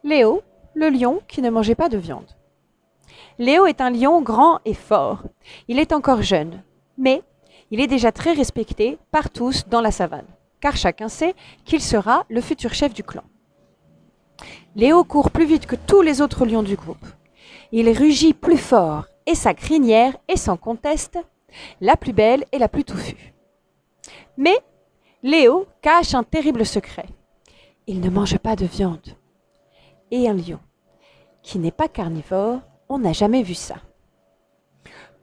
Léo, le lion qui ne mangeait pas de viande. Léo est un lion grand et fort. Il est encore jeune, mais il est déjà très respecté par tous dans la savane, car chacun sait qu'il sera le futur chef du clan. Léo court plus vite que tous les autres lions du groupe. Il rugit plus fort et sa crinière est sans conteste la plus belle et la plus touffue. Mais Léo cache un terrible secret. Il ne mange pas de viande. Et un lion qui n'est pas carnivore, on n'a jamais vu ça.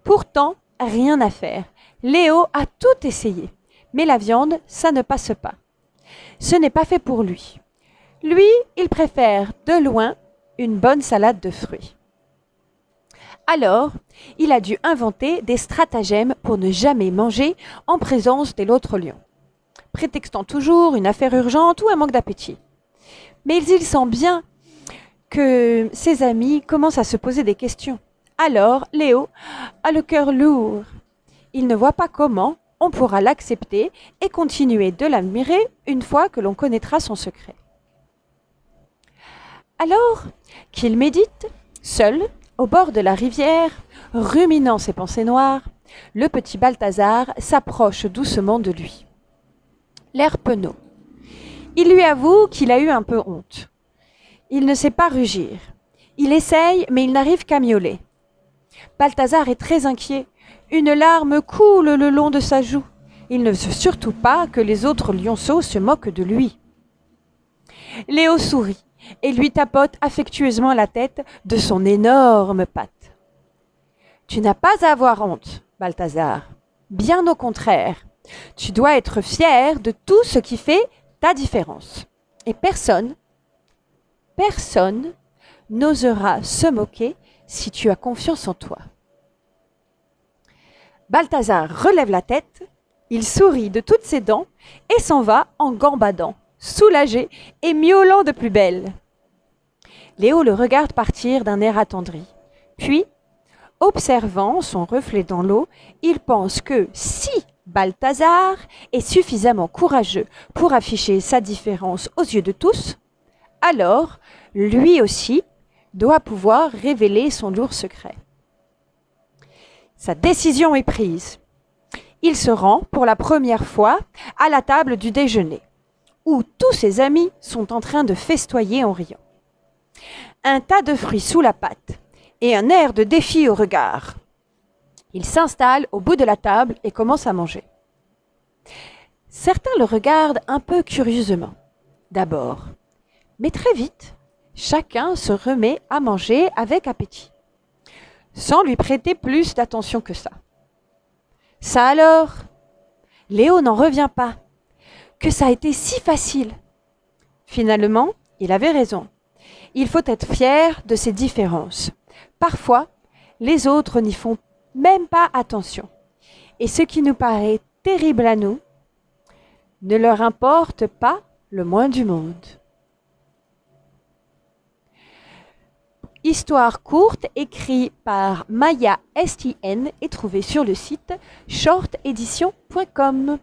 Pourtant, rien à faire. Léo a tout essayé. Mais la viande, ça ne passe pas. Ce n'est pas fait pour lui. Lui, il préfère de loin une bonne salade de fruits. Alors, il a dû inventer des stratagèmes pour ne jamais manger en présence de l'autre lion, prétextant toujours une affaire urgente ou un manque d'appétit. Mais il sent bien que ses amis commencent à se poser des questions. Alors, Léo a le cœur lourd. Il ne voit pas comment on pourra l'accepter et continuer de l'admirer une fois que l'on connaîtra son secret. Alors qu'il médite, seul, au bord de la rivière, ruminant ses pensées noires, le petit Balthazar s'approche doucement de lui. L'air penaud. Il lui avoue qu'il a eu un peu honte. Il ne sait pas rugir. Il essaye, mais il n'arrive qu'à miauler. Balthazar est très inquiet. Une larme coule le long de sa joue. Il ne veut surtout pas que les autres lionceaux se moquent de lui. Léo sourit et lui tapote affectueusement la tête de son énorme patte. « Tu n'as pas à avoir honte, Balthazar. Bien au contraire. Tu dois être fier de tout ce qui fait ta différence. Et personne n'osera se moquer si tu as confiance en toi. » Balthazar relève la tête, il sourit de toutes ses dents et s'en va en gambadant, soulagé et miaulant de plus belle. Léo le regarde partir d'un air attendri. Puis, observant son reflet dans l'eau, il pense que si Balthazar est suffisamment courageux pour afficher sa différence aux yeux de tous, alors lui aussi doit pouvoir révéler son lourd secret. Sa décision est prise. Il se rend pour la première fois à la table du déjeuner, où tous ses amis sont en train de festoyer en riant. Un tas de fruits sous la patte et un air de défi au regard. Il s'installe au bout de la table et commence à manger. Certains le regardent un peu curieusement, d'abord, mais très vite, chacun se remet à manger avec appétit, sans lui prêter plus d'attention que ça. Ça alors, Léo n'en revient pas, que ça a été si facile. Finalement, il avait raison. Il faut être fier de ses différences. Parfois, les autres n'y font même pas attention. Et ce qui nous paraît terrible à nous, ne leur importe pas le moins du monde. Histoire courte écrite par Maya Stn et trouvée sur le site shortedition.com.